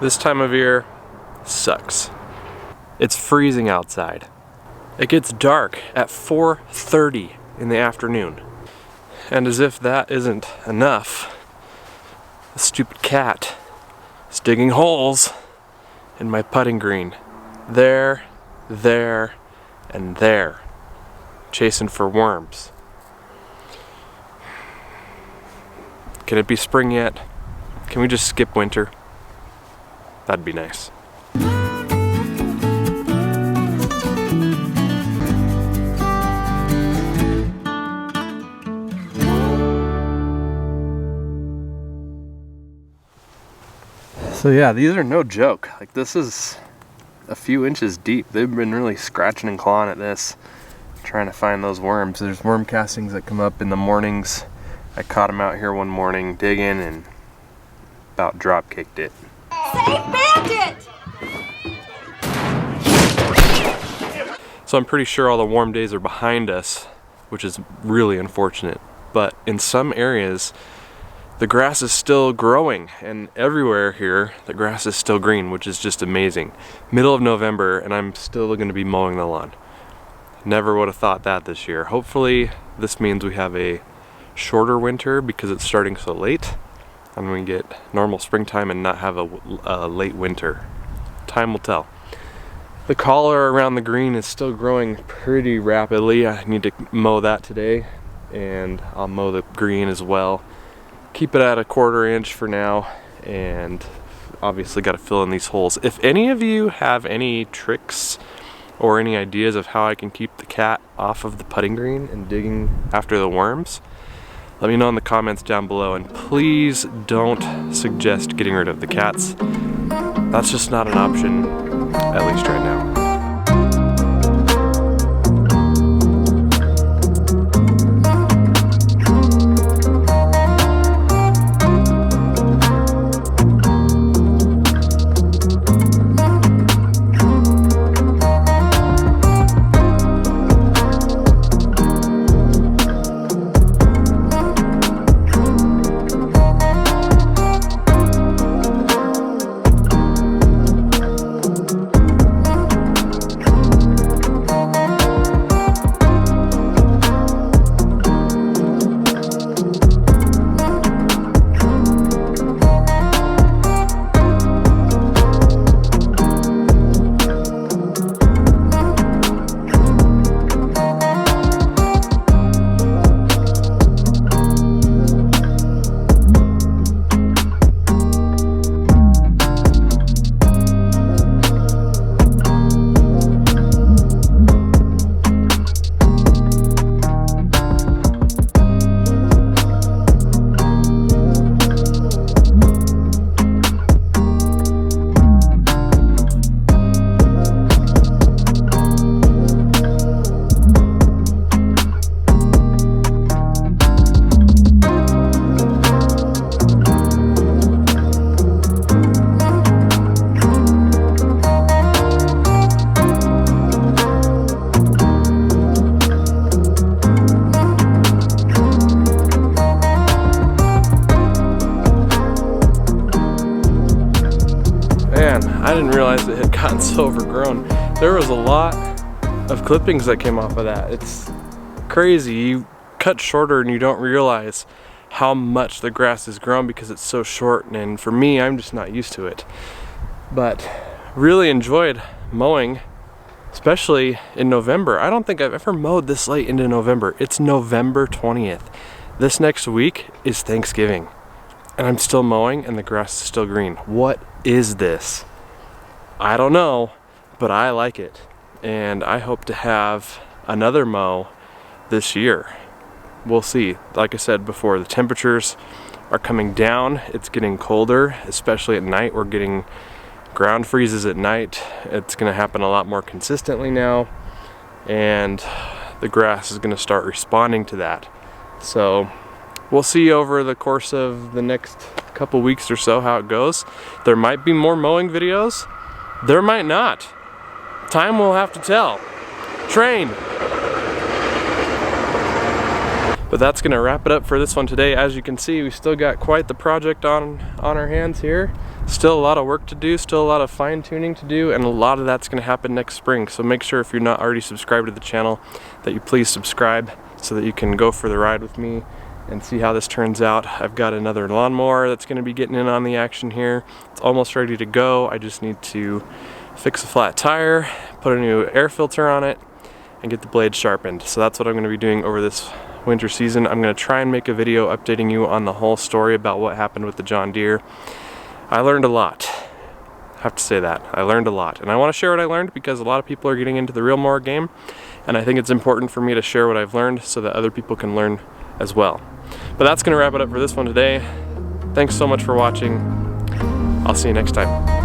This time of year sucks. It's freezing outside. It gets dark at 4:30 in the afternoon. And as if that isn't enough, the stupid cat is digging holes in my putting green. There, and there. Chasing for worms. Can it be spring yet? Can we just skip winter? That'd be nice. So yeah, these are no joke. Like, this is a few inches deep. They've been really scratching and clawing at this, trying to find those worms. There's worm castings that come up in the mornings. I caught them out here one morning digging and about drop kicked it. Save Bandit! So I'm pretty sure all the warm days are behind us, which is really unfortunate. But in some areas, the grass is still growing, and everywhere here, the grass is still green, which is just amazing. Middle of November, and I'm still going to be mowing the lawn. Never would have thought that this year. Hopefully, this means we have a shorter winter because it's starting so late, and we get normal springtime and not have a late winter. Time will tell. The collar around the green is still growing pretty rapidly. I need to mow that today, and I'll mow the green as well. Keep it at a 1/4 inch for now, and obviously got to fill in these holes. If any of you have any tricks or any ideas of how I can keep the cat off of the putting green and digging after the worms, let me know in the comments down below, and please don't suggest getting rid of the cats. That's just not an option, at least right now. I didn't realize it had gotten so overgrown. There was a lot of clippings that came off of that. It's crazy. You cut shorter and you don't realize how much the grass has grown because it's so short, and for me, I'm just not used to it. But really enjoyed mowing, especially in November. I don't think I've ever mowed this late into November. It's November 20th. This next week is Thanksgiving, and I'm still mowing and the grass is still green. What is this? I don't know, but I like it, and I hope to have another mow this year. We'll see. Like I said before, the temperatures are coming down. It's getting colder, especially at night. We're getting ground freezes at night. It's going to happen a lot more consistently now, and the grass is going to start responding to that. So we'll see over the course of the next couple weeks or so how it goes. There might be more mowing videos. There might not. Time will have to tell. Train. But that's gonna wrap it up for this one today. As you can see, we still got quite the project on our hands here. Still a lot of work to do, still a lot of fine tuning to do, and a lot of that's going to happen next spring. So make sure if you're not already subscribed to the channel that you please subscribe so that you can go for the ride with me and see how this turns out. I've got another lawnmower that's going to be getting in on the action here. It's almost ready to go. I just need to fix a flat tire, put a new air filter on it, and get the blade sharpened. So that's what I'm going to be doing over this winter season. I'm going to try and make a video updating you on the whole story about what happened with the John Deere. I learned a lot. I have to say that. I learned a lot. And I want to share what I learned because a lot of people are getting into the real mower game. And I think it's important for me to share what I've learned so that other people can learn as well. But that's going to wrap it up for this one today. Thanks so much for watching. I'll see you next time.